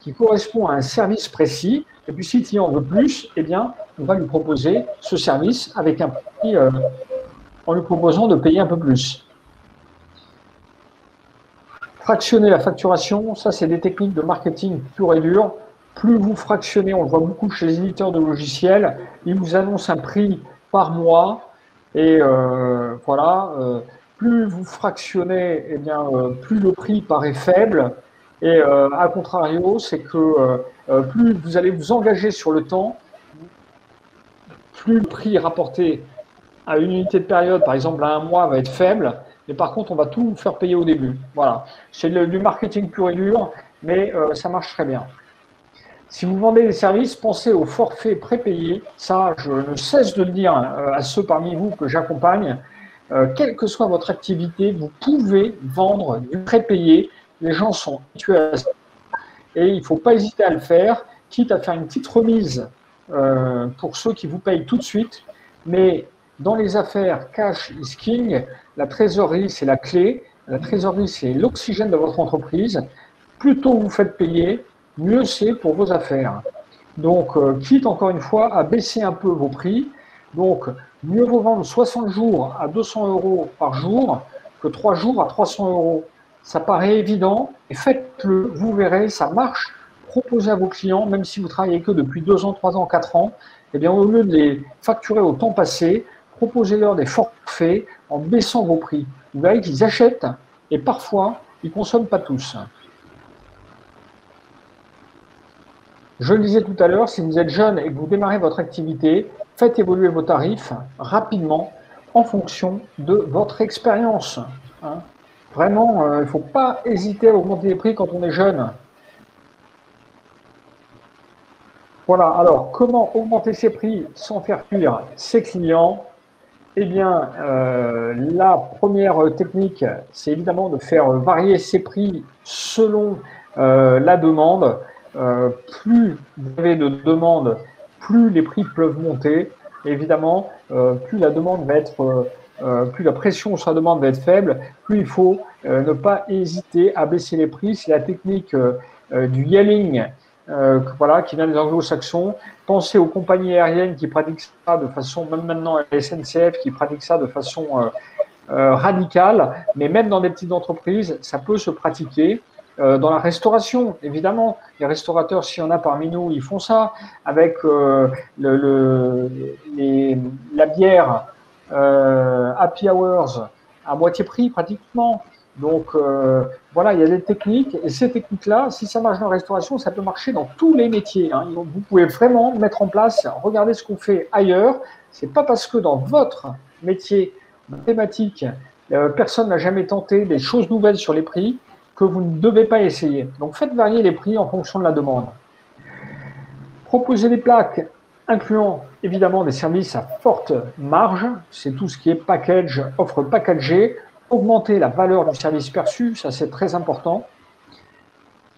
qui correspond à un service précis, et puis si le client veut plus, eh bien, on va lui proposer ce service avec un prix, en lui proposant de payer un peu plus. Fractionner la facturation, ça c'est des techniques de marketing pur et dur. Plus vous fractionnez, on le voit beaucoup chez les éditeurs de logiciels, ils vous annoncent un prix par mois, et voilà, plus vous fractionnez, eh bien, plus le prix paraît faible, et à contrario, c'est que plus vous allez vous engager sur le temps, plus le prix rapporté à une unité de période, par exemple à un mois, va être faible, mais par contre, on va tout vous faire payer au début. Voilà, c'est du marketing pur et dur, mais ça marche très bien. Si vous vendez des services, pensez au forfait prépayé. Ça, je ne cesse de le dire à ceux parmi vous que j'accompagne. Quelle que soit votre activité, vous pouvez vendre du prépayé. Les gens sont habitués à ça et il ne faut pas hésiter à le faire, quitte à faire une petite remise pour ceux qui vous payent tout de suite. Mais dans les affaires cash is king, la trésorerie, c'est la clé. La trésorerie, c'est l'oxygène de votre entreprise. Plus tôt vous faites payer, mieux c'est pour vos affaires. Donc, quitte encore une fois à baisser un peu vos prix. Donc, mieux vaut vendre 60 jours à 200 € par jour que 3 jours à 300 €. Ça paraît évident, et faites-le, vous verrez, ça marche. Proposez à vos clients, même si vous travaillez que depuis 2 ans, 3 ans, 4 ans, eh bien, au lieu de les facturer au temps passé, proposez-leur des forfaits en baissant vos prix. Vous verrez qu'ils achètent, et parfois, ils ne consomment pas tous. Je le disais tout à l'heure, si vous êtes jeune et que vous démarrez votre activité, faites évoluer vos tarifs rapidement en fonction de votre expérience. Vraiment, il ne faut pas hésiter à augmenter les prix quand on est jeune. Voilà, alors comment augmenter ses prix sans faire fuir ses clients? Eh bien, la première technique, c'est évidemment de faire varier ses prix selon la demande. Plus vous avez de demandes, plus les prix peuvent monter. Évidemment, plus la demande va être, plus la pression sur la demande va être faible, plus il faut ne pas hésiter à baisser les prix. C'est la technique du yelling, voilà, qui vient des anglo-saxons. Pensez aux compagnies aériennes qui pratiquent ça de façon, même maintenant la SNCF qui pratique ça de façon radicale, mais même dans des petites entreprises, ça peut se pratiquer. Dans la restauration, évidemment, les restaurateurs, s'il y en a parmi nous, ils font ça avec la bière Happy Hours à moitié prix pratiquement. Donc voilà, il y a des techniques, et ces techniques-là, si ça marche dans la restauration, ça peut marcher dans tous les métiers. Vous pouvez vraiment mettre en place, regardez ce qu'on fait ailleurs. C'est pas parce que dans votre métier thématique, personne n'a jamais tenté des choses nouvelles sur les prix que vous ne devez pas essayer. Donc faites varier les prix en fonction de la demande. Proposez des plaques incluant évidemment des services à forte marge, c'est tout ce qui est package, offre packagée. Augmenter la valeur du service perçu, ça c'est très important.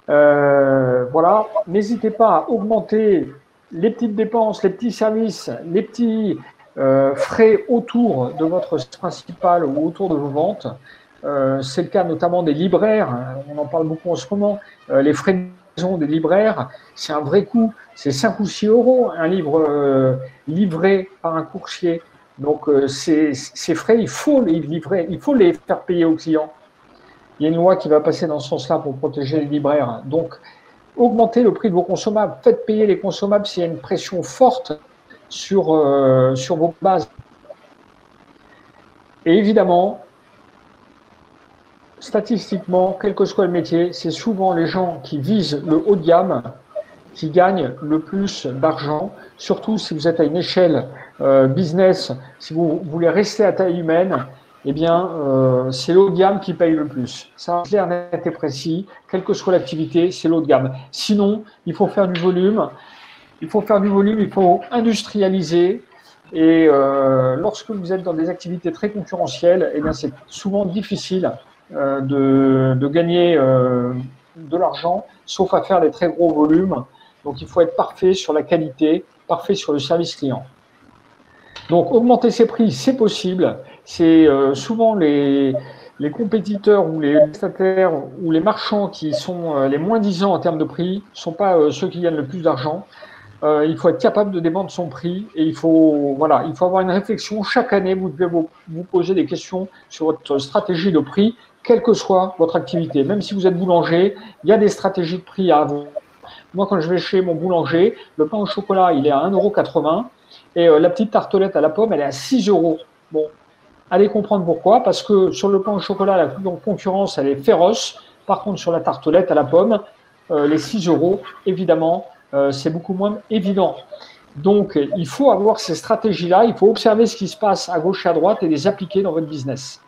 Voilà, n'hésitez pas à augmenter les petites dépenses, les petits services, les petits frais autour de votre principal ou autour de vos ventes. C'est le cas notamment des libraires, on en parle beaucoup en ce moment. Les frais de livraison des libraires, c'est un vrai coût, c'est 5 ou 6 € un livre livré par un coursier. Donc, ces frais, il faut les livrer, il faut les faire payer aux clients. Il y a une loi qui va passer dans ce sens-là pour protéger les libraires. Donc, augmentez le prix de vos consommables, faites payer les consommables s'il y a une pression forte sur vos bases. Et évidemment, statistiquement, quel que soit le métier, c'est souvent les gens qui visent le haut de gamme qui gagnent le plus d'argent, surtout si vous êtes à une échelle business, si vous voulez rester à taille humaine, eh bien, c'est le haut de gamme qui paye le plus. Ça, c'est clair, net et précis. Quelle que soit l'activité, c'est le haut de gamme. Sinon, il faut faire du volume. Il faut faire du volume, il faut industrialiser. Et lorsque vous êtes dans des activités très concurrentielles, eh bien, c'est souvent difficile de gagner de l'argent, sauf à faire des très gros volumes. Donc, il faut être parfait sur la qualité, parfait sur le service client. Donc, augmenter ses prix, c'est possible. C'est souvent les compétiteurs ou les prestataires ou les marchands qui sont les moins disants en termes de prix ne sont pas ceux qui gagnent le plus d'argent. Il faut être capable de défendre son prix et il faut avoir une réflexion. Chaque année, vous devez vous poser des questions sur votre stratégie de prix, quelle que soit votre activité. Même si vous êtes boulanger, il y a des stratégies de prix à avoir. Moi, quand je vais chez mon boulanger, le pain au chocolat, il est à 1,80 € et la petite tartelette à la pomme, elle est à 6 €. Bon, allez comprendre pourquoi. Parce que sur le pain au chocolat, la concurrence, elle est féroce. Par contre, sur la tartelette à la pomme, les 6 €, évidemment, c'est beaucoup moins évident. Donc, il faut avoir ces stratégies-là, il faut observer ce qui se passe à gauche et à droite et les appliquer dans votre business.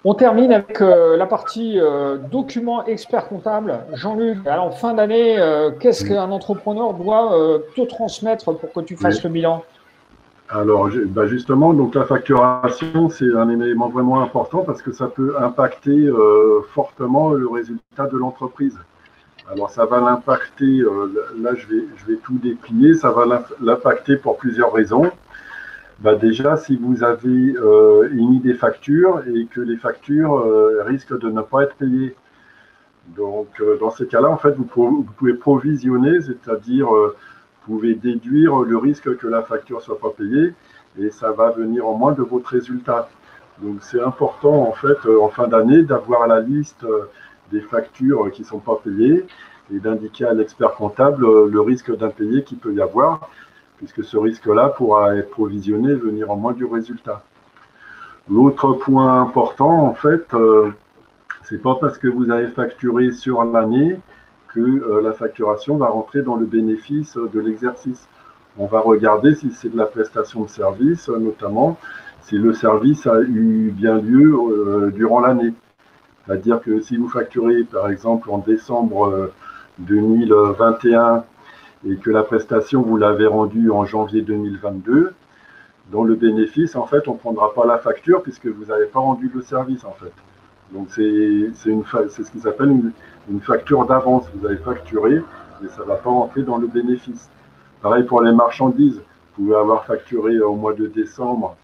On termine avec la partie document expert comptable. Jean-Luc, alors en fin d'année, qu'est-ce qu'un entrepreneur doit te transmettre pour que tu fasses le bilan? Alors, justement, donc la facturation, c'est un élément vraiment important parce que ça peut impacter fortement le résultat de l'entreprise. Alors, ça va l'impacter, là je vais tout déplier, ça va l'impacter pour plusieurs raisons. Déjà, si vous avez émis des factures et que les factures risquent de ne pas être payées. Donc, dans ces cas-là, en fait, vous pouvez provisionner, c'est-à-dire vous pouvez déduire le risque que la facture ne soit pas payée et ça va venir en moins de votre résultat. Donc, c'est important, en fait, en fin d'année, d'avoir la liste des factures qui ne sont pas payées et d'indiquer à l'expert comptable le risque d'impayé qu'il peut y avoir, puisque ce risque-là pourra être provisionné et venir en moins du résultat. L'autre point important, en fait, c'est pas parce que vous avez facturé sur l'année que la facturation va rentrer dans le bénéfice de l'exercice. On va regarder si c'est de la prestation de service, notamment si le service a eu bien lieu durant l'année. C'est-à-dire que si vous facturez, par exemple, en décembre 2021 et que la prestation, vous l'avez rendue en janvier 2022, dans le bénéfice, en fait, on ne prendra pas la facture puisque vous n'avez pas rendu le service, en fait. Donc, c'est ce qui s'appelle une facture d'avance. Vous avez facturé, mais ça ne va pas rentrer dans le bénéfice. Pareil pour les marchandises. Vous pouvez avoir facturé au mois de décembre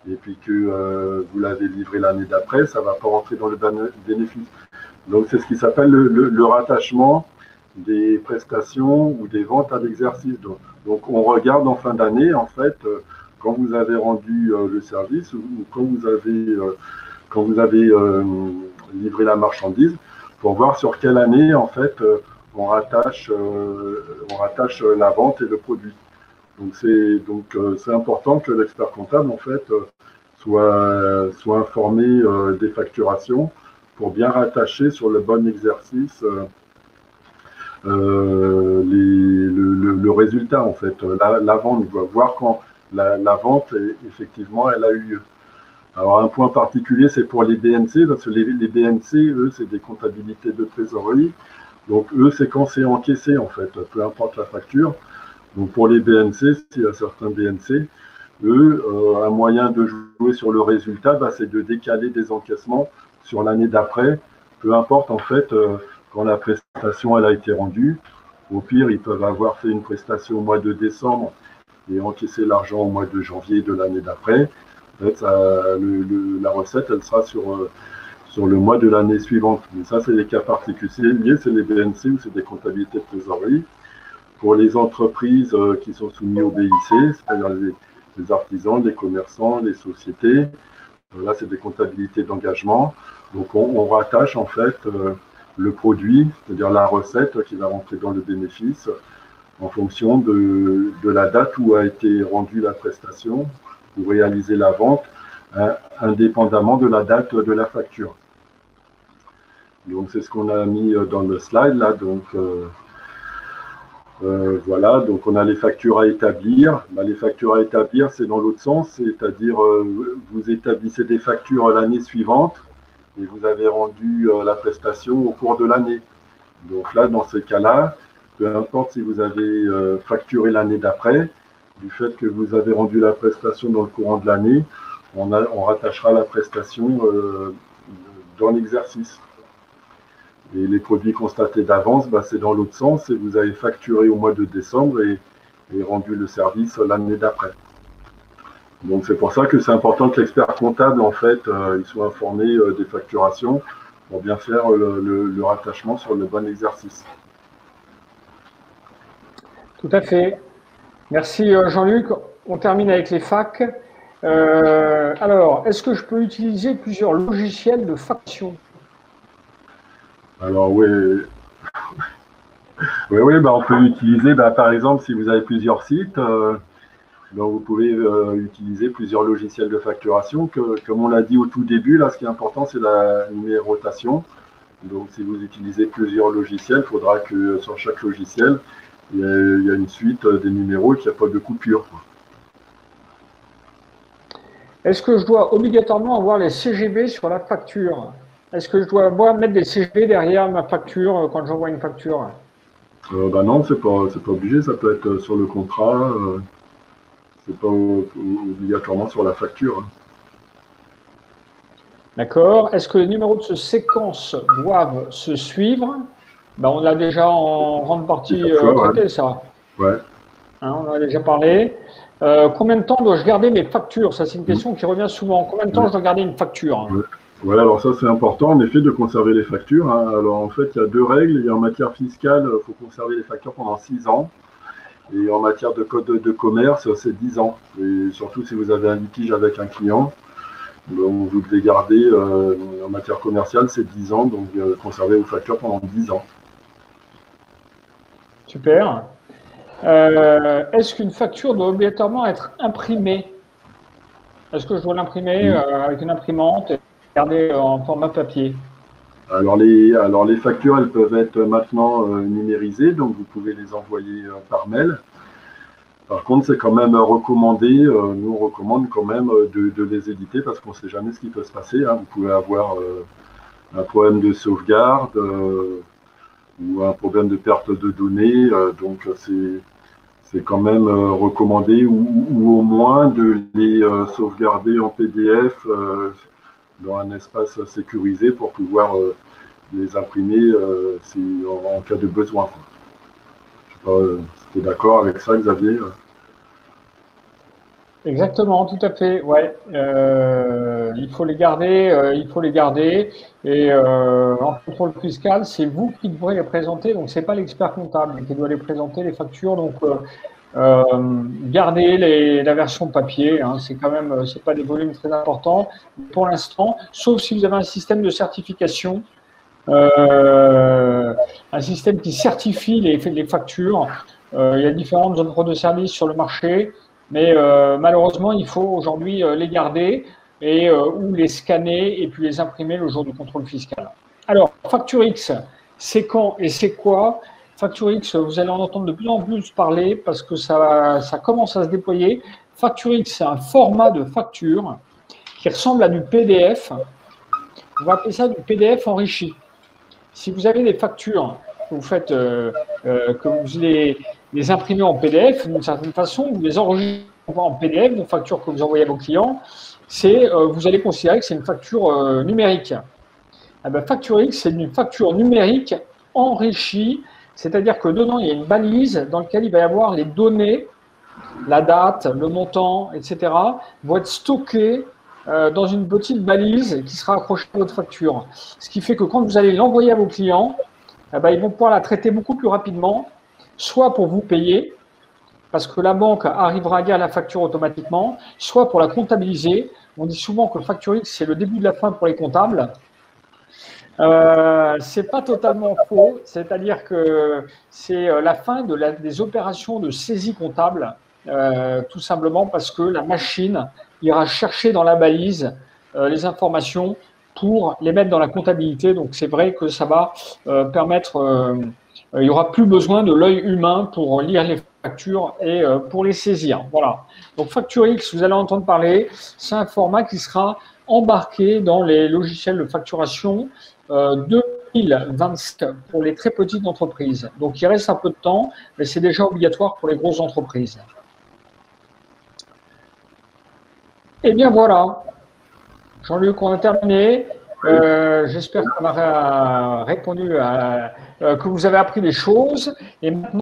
et puis que vous l'avez livré l'année d'après, ça ne va pas rentrer dans le bénéfice. Donc, c'est ce qui s'appelle le rattachement des prestations ou des ventes à l'exercice. Donc, on regarde en fin d'année, en fait, quand vous avez rendu le service ou quand vous avez livré la marchandise, pour voir sur quelle année, en fait, on rattache la vente et le produit. Donc, c'est important que l'expert comptable, en fait, soit informé des facturations pour bien rattacher sur le bon exercice le résultat, en fait, la vente. On doit voir quand la vente, effectivement, elle a eu lieu. Alors, un point particulier, c'est pour les BNC, parce que les BNC, eux, c'est des comptabilités de trésorerie. Donc, eux, c'est quand c'est encaissé, en fait, peu importe la facture. Donc, pour les BNC, s'il y a certains BNC, eux, un moyen de jouer sur le résultat, c'est de décaler des encaissements sur l'année d'après, peu importe, en fait, quand la prestation elle a été rendue. Au pire, ils peuvent avoir fait une prestation au mois de décembre et encaisser l'argent au mois de janvier de l'année d'après. En fait, la recette, elle sera sur le mois de l'année suivante. Mais ça, c'est les cas particuliers, c'est les BNC ou c'est des comptabilités de trésorerie. Pour les entreprises qui sont soumises au BIC, c'est-à-dire les artisans, les commerçants, les sociétés, là, c'est des comptabilités d'engagement. Donc, on rattache, en fait, le produit, c'est-à-dire la recette qui va rentrer dans le bénéfice en fonction de la date où a été rendue la prestation, ou réaliser la vente, indépendamment de la date de la facture. Donc c'est ce qu'on a mis dans le slide là. Donc voilà, donc on a les factures à établir. Les factures à établir, c'est dans l'autre sens, c'est-à-dire vous établissez des factures l'année suivante et vous avez rendu la prestation au cours de l'année. Donc là, dans ces cas-là, peu importe si vous avez facturé l'année d'après, du fait que vous avez rendu la prestation dans le courant de l'année, on rattachera la prestation dans l'exercice. Et les produits constatés d'avance, c'est dans l'autre sens, et vous avez facturé au mois de décembre et rendu le service l'année d'après. Donc c'est pour ça que c'est important que l'expert comptable, en fait, il soit informé des facturations pour bien faire le rattachement sur le bon exercice. Tout à fait. Merci Jean-Luc. On termine avec les FAQ. Alors, est-ce que je peux utiliser plusieurs logiciels de facturation? Alors oui, on peut utiliser, par exemple, si vous avez plusieurs sites, donc vous pouvez utiliser plusieurs logiciels de facturation. Comme on l'a dit au tout début, là, ce qui est important, c'est la numérotation. Donc si vous utilisez plusieurs logiciels, il faudra que sur chaque logiciel, il y a une suite des numéros et qu'il n'y a pas de coupure. Est-ce que je dois obligatoirement avoir les CGB sur la facture? Est-ce que je dois mettre des CGB derrière ma facture quand j'envoie une facture? Non, c'est pas obligé, ça peut être sur le contrat, c'est pas obligatoirement sur la facture. D'accord. Est-ce que les numéros de séquence doivent se suivre? On l'a déjà en grande partie traité, ouais. Ça. Ouais. Hein, on en a déjà parlé. Combien de temps dois-je garder mes factures? Ça, c'est une question qui revient souvent. Combien de temps je dois garder une facture? Voilà, alors ça, c'est important, en effet, de conserver les factures. Hein. Alors, en fait, il y a deux règles. Il y a en matière fiscale, il faut conserver les factures pendant 6 ans. Et en matière de code de commerce, c'est 10 ans. Et surtout, si vous avez un litige avec un client, donc vous devez garder, en matière commerciale, c'est 10 ans. Donc, conserver vos factures pendant 10 ans. Super. Est-ce qu'une facture doit obligatoirement être imprimée? Est-ce que je dois l'imprimer avec une imprimante et garder en format papier? Alors les factures, elles peuvent être maintenant numérisées, donc vous pouvez les envoyer par mail. Par contre, c'est quand même recommandé, nous on recommande quand même de les éditer parce qu'on ne sait jamais ce qui peut se passer. Hein. Vous pouvez avoir un problème de sauvegarde ou un problème de perte de données, donc c'est quand même recommandé ou au moins de les sauvegarder en PDF dans un espace sécurisé pour pouvoir les imprimer en cas de besoin. Je ne sais pas si tu es d'accord avec ça, Xavier? Exactement, tout à fait. Ouais, il faut les garder. Et en contrôle fiscal, c'est vous qui devrez les présenter. Donc, c'est pas l'expert comptable qui doit les présenter les factures. Donc, gardez la version papier. Hein, c'est quand même, c'est pas des volumes très importants pour l'instant, sauf si vous avez un système de certification, un système qui certifie les factures. Il y a différentes offres de services sur le marché. Mais malheureusement, il faut aujourd'hui les garder ou les scanner et puis les imprimer le jour du contrôle fiscal. Alors, Facture X, c'est quand et c'est quoi? Facture X, vous allez en entendre de plus en plus parler parce que ça commence à se déployer. Facture X, c'est un format de facture qui ressemble à du PDF. On va appeler ça du PDF enrichi. Si vous avez des factures que vous faites, que vous les imprimez en PDF, d'une certaine façon, vous les enregistrez en PDF, une facture que vous envoyez à vos clients, vous allez considérer que c'est une facture numérique. Facture X, c'est une facture numérique enrichie, c'est-à-dire que dedans, il y a une balise dans laquelle il va y avoir les données, la date, le montant, etc., vont être stockées dans une petite balise qui sera accrochée à votre facture. Ce qui fait que quand vous allez l'envoyer à vos clients, ils vont pouvoir la traiter beaucoup plus rapidement, soit pour vous payer, parce que la banque arrivera à lire la facture automatiquement, soit pour la comptabiliser. On dit souvent que Facture X, c'est le début de la fin pour les comptables. C'est pas totalement faux, c'est-à-dire que c'est la fin des opérations de saisie comptable, tout simplement parce que la machine ira chercher dans la balise les informations pour les mettre dans la comptabilité. Donc, c'est vrai que ça va permettre, il n'y aura plus besoin de l'œil humain pour lire les factures et pour les saisir. Voilà. Donc, FactureX, vous allez entendre parler, c'est un format qui sera embarqué dans les logiciels de facturation 2025 pour les très petites entreprises. Donc, il reste un peu de temps, mais c'est déjà obligatoire pour les grosses entreprises. Eh bien, voilà. Jean-Luc, on a terminé. J'espère qu'on a répondu que vous avez appris des choses. Et maintenant,